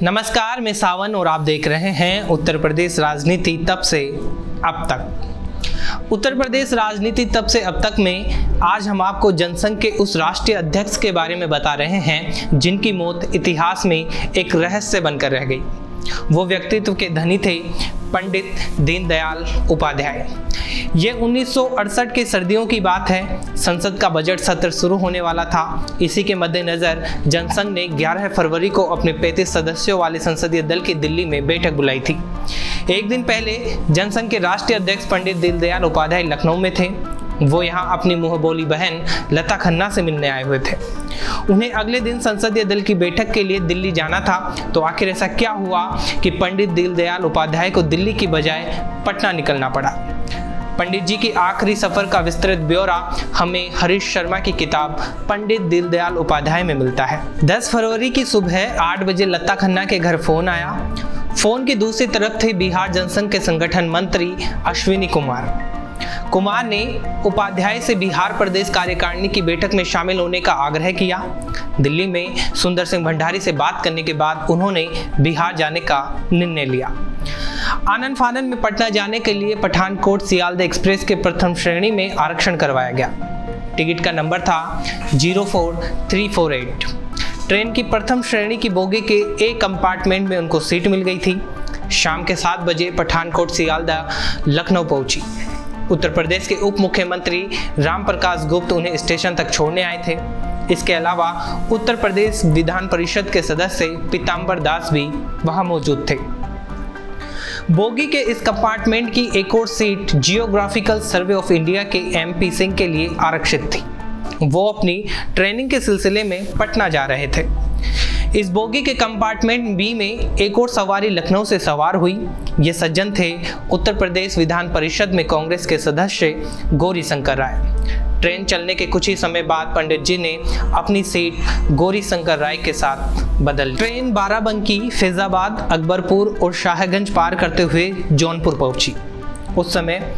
नमस्कार, मैं सावन और आप देख रहे हैं उत्तर प्रदेश राजनीति तब से अब तक। उत्तर प्रदेश राजनीति तब से अब तक में आज हम आपको जनसंघ के उस राष्ट्रीय अध्यक्ष के बारे में बता रहे हैं जिनकी मौत इतिहास में एक रहस्य बनकर रह गई। वो व्यक्तित्व के धनी थे पंडित दीनदयाल उपाध्याय। ये 1968 के सर्दियों की बात है। संसद का बजट सत्र शुरू होने वाला था। इसी के मद्देनजर जनसंघ ने 11 फरवरी को अपने 35 सदस्यों वाले संसदीय दल की दिल्ली में बैठक बुलाई थी। एक दिन पहले जनसंघ के राष्ट्रीय अध्यक्ष पंडित दीनदयाल उपाध्याय लखनऊ में थे। वो यहाँ अपनी मुंहबोली बहन लता खन्ना से मिलने आए हुए थे। उन्हें अगले दिन संसदीय दल की बैठक के लिए दिल्ली जाना था। तो आखिर ऐसा क्या हुआ कि पंडित दीनदयाल उपाध्याय को दिल्ली की बजाय पटना निकलना पड़ा? पंडित जी की आखिरी सफर का विस्तृत ब्यौरा हमें हरीश शर्मा की किताब पंडित दीनदयाल उपाध्याय में मिलता है। 10 फरवरी की सुबह 8 बजे लता खन्ना के घर फोन आया। फोन की दूसरी तरफ थे बिहार जनसंघ के संगठन मंत्री अश्विनी कुमार ने उपाध्याय से बिहार प्रदेश कार्यकारिणी की बैठक में शामिल होने का आग्रह किया। दिल्ली में सुंदर सिंह भंडारी से बात करने के बाद उन्होंने बिहार जाने का निर्णय लिया। आनन फानन में पटना जाने के लिए पठानकोट सियालदह एक्सप्रेस के प्रथम श्रेणी में आरक्षण करवाया गया। टिकट का नंबर था 04348। ट्रेन की प्रथम श्रेणी की बोगी के एक कंपार्टमेंट में उनको सीट मिल गई थी। शाम के 7 बजे पठानकोट सियालदह लखनऊ पहुंची। उत्तर प्रदेश के उप मुख्यमंत्री राम प्रकाश गुप्त उन्हें स्टेशन तक छोड़ने आए थे। इसके अलावा उत्तर प्रदेश विधान परिषद के सदस्य पीताम्बर दास भी वहां मौजूद थे। बोगी के इस कंपार्टमेंट की एक और seat geographical survey of India के MP सिंह के लिए आरक्षित थी। वो अपनी ट्रेनिंग के सिलसिले में पटना जा रहे थे। इस बोगी के कंपार्टमेंट B में एक और सवारी लखनऊ से सवार हुई। ये सज्जन थे उत्तर प्रदेश विधान परिषद में कांग्रेस के सदस्य गौरीशंकर राय। ट्रेन चलने के कुछ ही समय बाद पंडित जी ने अपनी सीट गौरीशंकर राय के साथ बदल। ट्रेन बाराबंकी, फैजाबाद, अकबरपुर और शाहगंज पार करते हुए जौनपुर पहुंची। उस समय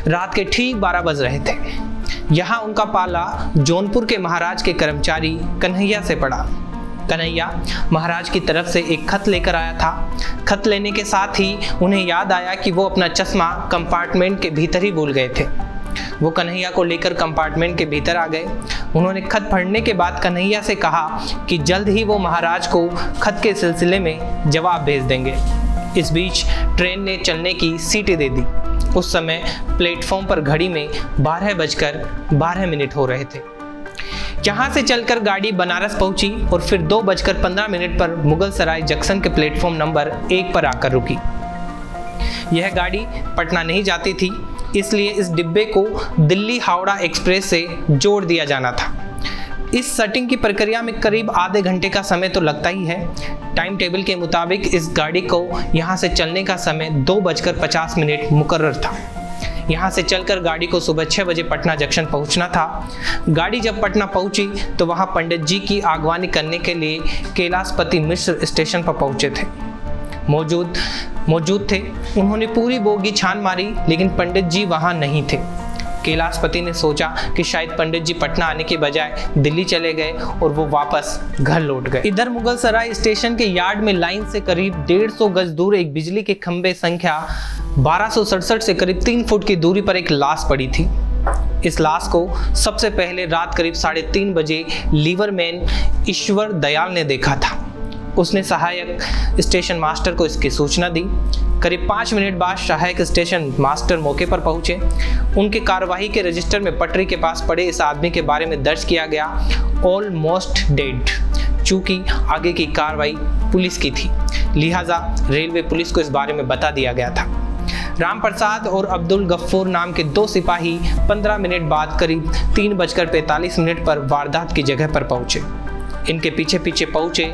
रात के ठीक 12 बज रहे थे। यहाँ उनका पाला जौनपुर के महाराज के कर्मचारी कन्हैया से पड़ा। कन्हैया महाराज की तरफ से एक खत लेकर आया था। खत लेने के साथ ही उन्हें याद आया कि वो अपना चश्मा कंपार्टमेंट के भीतर ही भूल गए थे। वो कन्हैया को लेकर कंपार्टमेंट के भीतर आ गए। उन्होंने खत पढ़ने के बाद कन्हैया से कहा कि जल्द ही वो महाराज को खत के सिलसिले में जवाब भेज देंगे। इस बीच ट्रेन ने चलने की सीटें दे दी। उस समय प्लेटफॉर्म पर घड़ी में 12:12 हो रहे थे। यहाँ से चलकर गाड़ी बनारस पहुंची और फिर 2:15 पर मुगल सराय जंक्शन के प्लेटफॉर्म नंबर 1 पर आकर रुकी। यह गाड़ी पटना नहीं जाती थी, इसलिए इस डिब्बे को दिल्ली हावड़ा एक्सप्रेस से जोड़ दिया जाना था। इस सेटिंग की प्रक्रिया में करीब आधे घंटे का समय तो लगता ही है। टाइम टेबल के मुताबिक इस गाड़ी को यहाँ से चलने का समय 2:50 मुकर्रर था। यहाँ से चलकर गाड़ी को सुबह 6 बजे पटना जंक्शन पहुँचना था। गाड़ी जब पटना पहुँची तो वहाँ पंडित जी की आगवानी करने के लिए कैलाशपति मिश्र स्टेशन पर पहुँचे थे। मौजूद थे। उन्होंने पूरी बोगी छान मारी, लेकिन पंडित जी वहाँ नहीं थे। कैलाशपति ने सोचा कि शायद पंडित जी पटना आने के बजाय दिल्ली चले गए और वो वापस घर लौट गए। इधर मुगल सराय स्टेशन के यार्ड में लाइन से करीब 150 गज दूर एक बिजली के खंभे संख्या 1267 से करीब 3 फुट की दूरी पर एक लाश पड़ी थी। इस लाश को सबसे पहले रात करीब 3:30 बजे लीवरमैन ईश्वर दयाल ने देखा था। उसने सहायक स्टेशन मास्टर को इसकी सूचना दी। करीब 5 मिनट बाद सहायक स्टेशन मास्टर मौके पर पहुंचे। उनके कार्यवाही के रजिस्टर में पटरी के पास पड़े इस आदमी के बारे में दर्ज किया गया ऑलमोस्ट डेड। चूंकि आगे की कार्रवाई पुलिस की थी, लिहाजा रेलवे पुलिस को इस बारे में बता दिया गया था। राम प्रसाद और अब्दुल गफ्फूर नाम के 2 सिपाही 15 मिनट बाद करीब 3:45 पर वारदात की जगह पर पहुंचे। इनके पीछे पहुंचे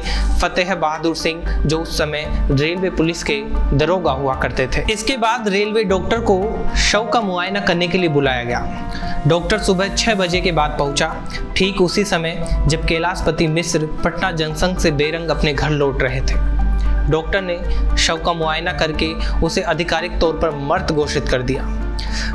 फतेह बहादुर सिंह, जो उस समय रेलवे पुलिस के दरोगा हुआ करते थे। इसके बाद रेलवे डॉक्टर को शव का मुआयना करने के लिए बुलाया गया। डॉक्टर सुबह 6 बजे के बाद पहुंचा, ठीक उसी समय जब कैलाशपति मिश्र पटना जंक्शन से बेरंग अपने घर लौट रहे थे। डॉक्टर ने शव का मुआयना करके उसे आधिकारिक तौर पर मृत घोषित कर दिया।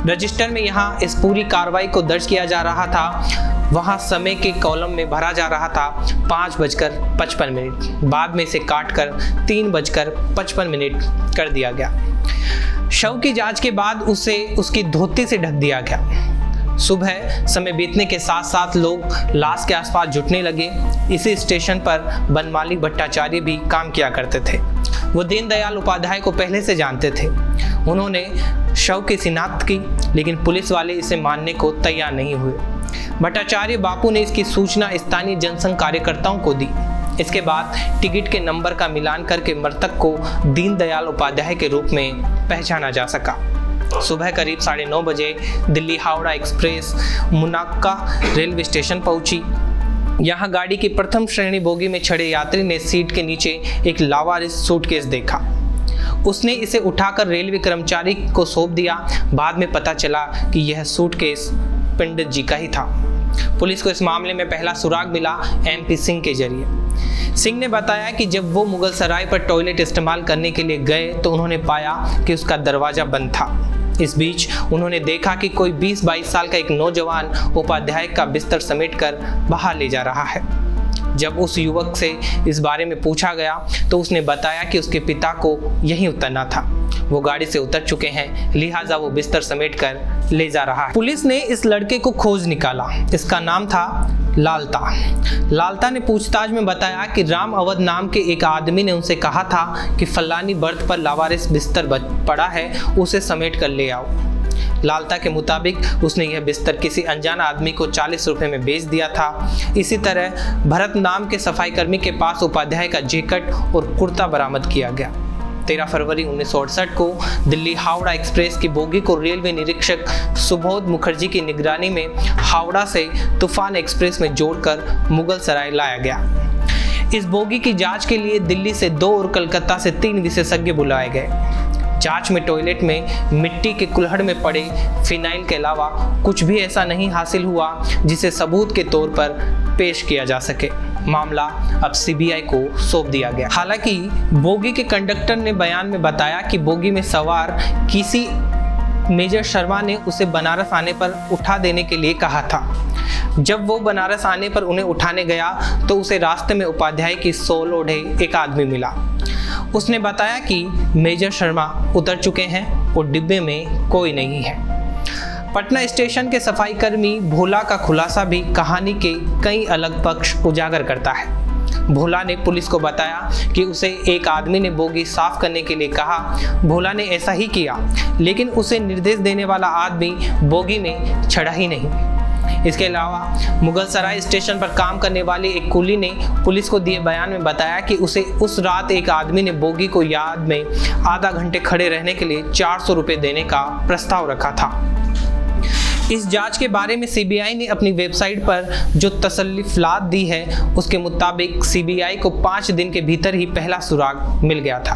रजिस्टर में यहाँ इस पूरी कार्रवाई को दर्ज किया जा रहा था वहां समय के कॉलम में भरा जा रहा था 5:55। बाद में इसे काटकर 3:55 कर दिया गया। शव की जांच के बाद उसे उसकी धोती से ढक दिया गया। सुबह समय बीतने के साथ साथ लोग लाश के आसपास जुटने लगे। इसी स्टेशन पर बनमाली भट्टाचार्य भी काम किया करते थे। वो दीनदयाल उपाध्याय को पहले से जानते थे। उन्होंने शव की शिनाख्त की, लेकिन पुलिस वाले इसे मानने को तैयार नहीं हुए। भट्टाचार्य बापू ने इसकी सूचना स्थानीय जनसंघ कार्यकर्ताओं को दी। इसके बाद टिकट के नंबर का मिलान करके मृतक को दीनदयाल उपाध्याय के रूप में पहचाना जा सका। सुबह करीब 9:30 बजे दिल्ली हावड़ा एक्सप्रेस मुनाक्का रेलवे स्टेशन पहुंची। यहां गाड़ी की प्रथम श्रेणी बोगी में चढ़े यात्री ने सीट के नीचे एक लावारिस सूटकेस देखा। उसने इसे उठाकर रेलवे कर्मचारी को सौंप दिया। बाद में पता चला कि यह सूटकेस पंडित जी का ही था। पुलिस को इस मामले में पहला सुराग मिला MP सिंह के जरिए। सिंह ने बताया कि जब वो मुगल सराय पर टॉयलेट इस्तेमाल करने के लिए गए तो उन्होंने पाया कि उसका दरवाजा बंद था। इस बीच उन्होंने देखा कि कोई 20-22 साल का एक नौजवान उपाध्याय का बिस्तर समेटकर बाहर ले जा रहा है। जब उस युवक से इस बारे में पूछा गया तो उसने बताया कि उसके पिता को यहीं उतरना था। वो गाड़ी से उतर चुके हैं, लिहाजा वो बिस्तर समेटकर ले जा रहा है। पुलिस ने इस लड़के को खोज निकाला। इसका नाम था लालता। लालता ने पूछताछ में बताया कि राम अवध नाम के एक आदमी ने उनसे कहा था कि फलानी बर्थ पर लावारिस बिस्तर पड़ा है, उसे समेट कर ले आओ। लालता के मुताबिक उसने यह बिस्तर किसी अनजान आदमी को 40 रुपए में बेच दिया था। इसी तरह भरत नाम के सफाई कर्मी के पास उपाध्याय का जैकेट और कुर्ता बरामद किया गया। 13 फरवरी 1968 को दिल्ली हावड़ा एक्सप्रेस की बोगी को रेलवे निरीक्षक सुबोध मुखर्जी की निगरानी में हावड़ा से तूफान एक्सप्रेस में जोड़कर मुगल सराय लाया गया। इस बोगी की जांच के लिए दिल्ली से 2 और कलकत्ता से 3 विशेषज्ञ बुलाए गए। जांच में टॉयलेट में मिट्टी के कुल्हड़ में पड़े फिनाइल के अलावा कुछ भी ऐसा नहीं हासिल हुआ जिसे सबूत के तौर पर पेश किया जा सके। मामला अब CBI को सौंप दिया गया। हालांकि बोगी के कंडक्टर ने बयान में बताया कि बोगी में सवार किसी मेजर शर्मा ने उसे बनारस आने पर उठा देने के लिए कहा था। जब वो बनारस आने पर उन्हें उठाने गया तो उसे रास्ते में उपाध्याय की सोल ओढ़े एक आदमी मिला। उसने बताया कि मेजर शर्मा उतर चुके हैं और डिब्बे में कोई नहीं है। पटना स्टेशन के सफाई कर्मी भोला का खुलासा भी कहानी के कई अलग पक्ष उजागर करता है। भोला ने पुलिस को बताया कि उसे एक आदमी ने बोगी साफ करने के लिए कहा। भोला ने ऐसा ही किया, लेकिन उसे निर्देश देने वाला आदमी बोगी में चढ़ा ही नहीं। इसके अलावा मुगल सराय स्टेशन पर काम करने वाले एक कुली ने पुलिस को दिए बयान में बताया कि उसे उस रात एक आदमी ने बोगी को याद में आधा घंटे खड़े रहने के लिए 400 रुपये देने का प्रस्ताव रखा था। इस जांच के बारे में CBI ने अपनी वेबसाइट पर जो तसल्लीफात दी है उसके मुताबिक CBI को 5 दिन के भीतर ही पहला सुराग मिल गया था।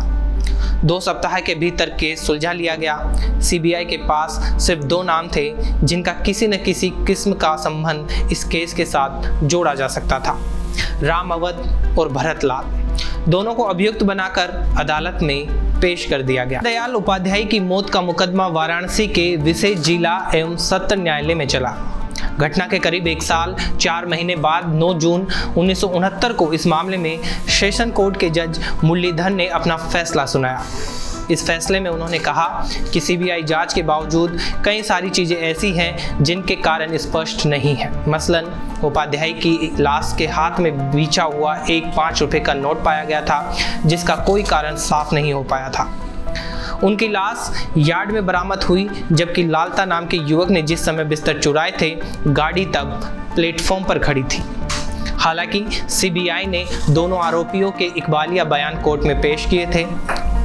2 सप्ताह के भीतर केस सुलझा लिया गया। CBI के पास सिर्फ 2 नाम थे जिनका किसी न किसी किस्म का संबंध इस केस के साथ जोड़ा जा सकता था, राम अवध और भरत लाल। दोनों को अभियुक्त बनाकर अदालत में पेश कर दिया गया। दयाल उपाध्याय की मौत का मुकदमा वाराणसी के विशेष जिला एवं सत्र न्यायालय में चला। घटना के करीब 1 साल 4 महीने बाद 9 जून 1969 को इस मामले में सेशन कोर्ट के जज मुरलीधर ने अपना फैसला सुनाया। इस फैसले में उन्होंने कहा कि CBI जांच के बावजूद कई सारी चीजें ऐसी हैं जिनके कारण स्पष्ट नहीं है। मसलन उपाध्याय की लाश के हाथ में बीचा हुआ एक 5 रुपए का नोट पाया गया था जिसका कोई कारण साफ नहीं हो पाया था। उनकी लाश यार्ड में बरामद हुई, जबकि लालता नाम के युवक ने जिस समय बिस्तर चुराए थे गाड़ी तब प्लेटफॉर्म पर खड़ी थी। हालांकि CBI ने दोनों आरोपियों के इकबालिया बयान कोर्ट में पेश किए थे।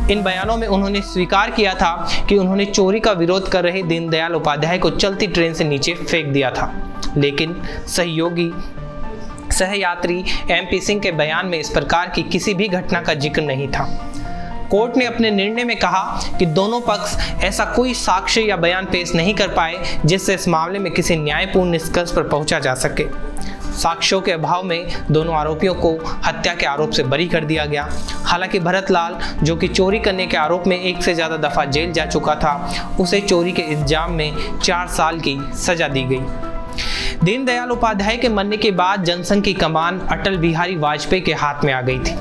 इन बयानों में उन्होंने स्वीकार किया था कि उन्होंने चोरी का विरोध कर रहे दीनदयाल उपाध्याय को चलती ट्रेन से नीचे फेंक दिया था, लेकिन सहयात्री MP सिंह के बयान में इस प्रकार की किसी भी घटना का जिक्र नहीं था। कोर्ट ने अपने निर्णय में कहा कि दोनों पक्ष ऐसा कोई साक्ष्य या बयान पेश नहीं कर पाए जिससे इस मामले में किसी न्यायपूर्ण निष्कर्ष पर पहुंचा जा सके। साक्ष्यों के अभाव में दोनों आरोपियों को हत्या के आरोप से बरी कर दिया गया। हालांकि भरत लाल, जो कि चोरी करने के आरोप में 1 से ज़्यादा दफ़ा जेल जा चुका था, उसे चोरी के इल्जाम में 4 साल की सजा दी गई। दीनदयाल उपाध्याय के मरने के बाद जनसंघ की कमान अटल बिहारी वाजपेयी के हाथ में आ गई थी।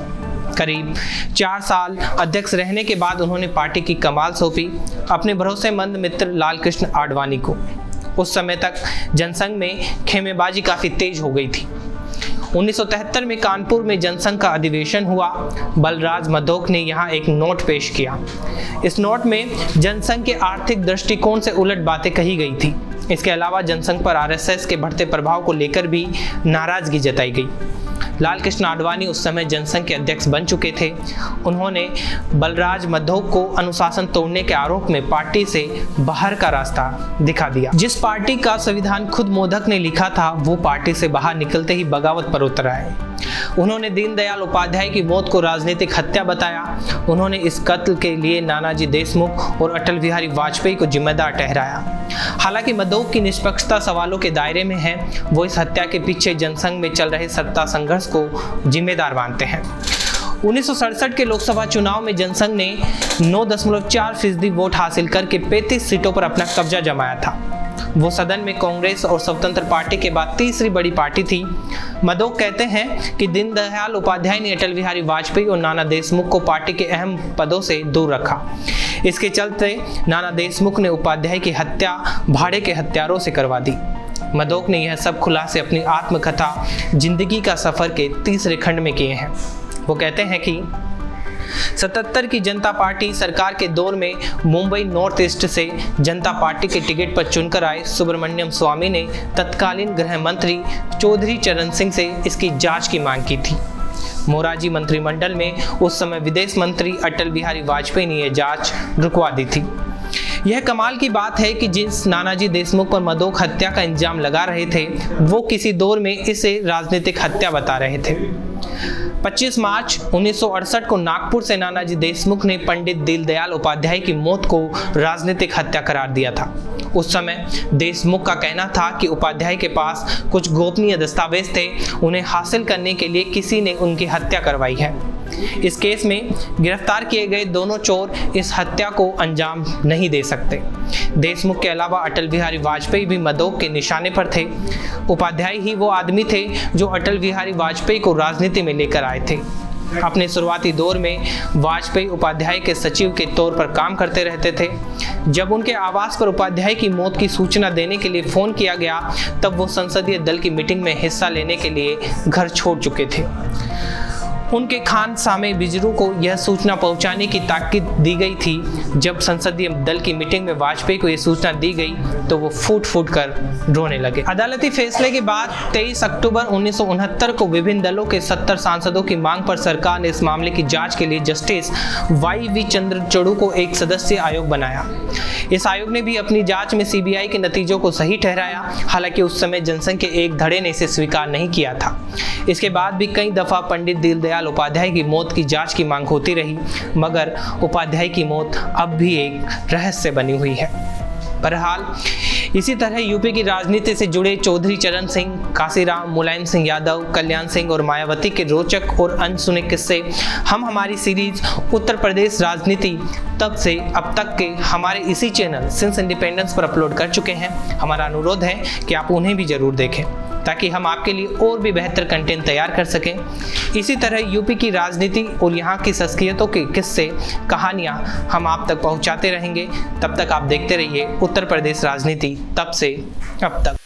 करीब 4 साल अध्यक्ष रहने के बाद उन्होंने पार्टी की कमान सौंपी अपने भरोसेमंद मित्र लालकृष्ण आडवाणी को। उस समय तक जनसंघ में खेमेबाजी काफी तेज हो गई थी। 1973 में कानपुर में जनसंघ का अधिवेशन हुआ। बलराज मधोक ने यहाँ एक नोट पेश किया। इस नोट में जनसंघ के आर्थिक दृष्टिकोण से उलट बातें कही गई थी। इसके अलावा जनसंघ पर आरएसएस के बढ़ते प्रभाव को लेकर भी नाराजगी जताई गई। लालकृष्ण आडवाणी उस समय जनसंघ के अध्यक्ष बन चुके थे। उन्होंने बलराज मधोक को अनुशासन तोड़ने के आरोप में पार्टी से बाहर का रास्ता दिखा दिया। जिस पार्टी का संविधान खुद मोदक ने लिखा था, वो पार्टी से बाहर निकलते ही बगावत पर उतर आए। उन्होंने दीनदयाल उपाध्याय की मौत को राजनीतिक हत्या बताया। उन्होंने इस कत्ल के लिए नानाजी देशमुख और अटल बिहारी वाजपेयी को जिम्मेदार ठहराया। हालांकि मधोक की निष्पक्षता सवालों के दायरे में है। वो इस हत्या के पीछे जनसंघ में चल रहे सत्ता संघर्ष को जिम्मेदार मानते हैं। 1967 के लोकसभा चुनाव में जनसंघ ने 9.4% वोट हासिल करके 35 सीटों पर अपना कब्जा जमाया था। वो सदन में कांग्रेस और स्वतंत्र पार्टी के बाद तीसरी बड़ी पार्टी थी। मधोक कहते हैं कि दीनदयाल उपाध्याय ने अटल बिहारी वाजपेयी और नाना देशमुख को पार्टी के अहम पदों से दूर रखा। इसके चलते नाना देशमुख ने उपाध्याय की हत्या भाड़े के हत्यारों से करवा दी। मधोक ने यह सब खुलासे अपनी आत्मकथा जिंदगी का सफर के तीसरे खंड में किए हैं। वो कहते हैं कि 77 की जनता पार्टी सरकार के दौर में मुंबई नॉर्थ ईस्ट से जनता पार्टी के टिकट पर चुनकर आए सुब्रमण्यम स्वामी ने तत्कालीन गृह मंत्री चौधरी चरण सिंह से इसकी जांच की मांग की थी। मोरारजी मंत्रिमंडल में उस समय विदेश मंत्री अटल बिहारी वाजपेयी ने यह जांच रुकवा दी थी। यह कमाल की बात है कि जिस नानाजी देशमुख पर मधोक हत्या का इल्जाम लगा रहे थे, वो किसी दौर में इसे राजनीतिक हत्या बता रहे थे। 25 मार्च 1968 को नागपुर से नानाजी देशमुख ने पंडित दीनदयाल उपाध्याय की मौत को राजनीतिक हत्या करार दिया था। उस समय देशमुख का कहना था कि उपाध्याय के पास कुछ गोपनीय दस्तावेज थे, उन्हें हासिल करने के लिए किसी ने उनकी हत्या करवाई है। इस केस में गिरफ्तार किए गए दोनों चोर इस हत्या को अंजाम नहीं दे सकते। देशमुख के अलावा अटल बिहारी वाजपेयी भी मधोक के निशाने पर थे। उपाध्याय ही वो आदमी थे जो अटल बिहारी वाजपेयी को राजनीति में लेकर आए थे। अपने शुरुआती दौर में वाजपेयी उपाध्याय के सचिव के तौर पर काम करते रहते थे। जब उनके आवास पर उपाध्याय की मौत की सूचना देने के लिए फोन किया गया, तब वो संसदीय दल की मीटिंग में हिस्सा लेने के लिए घर छोड़ चुके थे। उनके खानसामे बिजरू को यह सूचना पहुंचाने की ताकीद दी गई थी। जब संसदीय दल की मीटिंग में वाजपेयी को यह सूचना दी गई तो वो फूट फूट कर रोने लगे। अदालती फैसले के बाद 23 अक्टूबर 1969 को विभिन्न दलों के 70 सांसदों की मांग पर सरकार ने इस मामले की जांच के लिए जस्टिस वाई.वी. चंद्रचूड़ को एक सदस्यीय आयोग बनाया। इस आयोग ने भी अपनी जांच में सीबीआई के नतीजों को सही ठहराया। हालांकि उस समय जनसंघ के एक धड़े ने इसे स्वीकार नहीं किया था। इसके बाद भी कई दफा पंडित दीनदयाल उपाध्याय की मौत की जांच की मांग होती रही, मगर उपाध्याय की मौत अब भी एक रहस्य बनी हुई है। बहरहाल इसी तरह यूपी की राजनीति से जुड़े चौधरी चरण सिंह, काशीराम, मुलायम सिंह यादव, कल्याण सिंह और मायावती के रोचक और अनसुने किस्से हम हमारी सीरीज उत्तर प्रदेश राजनीति तब से अब तक के हमारे इसी चैनल सिंस इंडिपेंडेंस पर अपलोड कर चुके हैं। हमारा अनुरोध है कि आप उन्हें भी जरूर देखें ताकि हम आपके लिए और भी बेहतर कंटेंट तैयार कर सकें। इसी तरह यूपी की राजनीति और यहाँ की शख्सियतों के किस्से, कहानियाँ हम आप तक पहुँचाते रहेंगे। तब तक आप देखते रहिए उत्तर प्रदेश राजनीति तब से अब तक।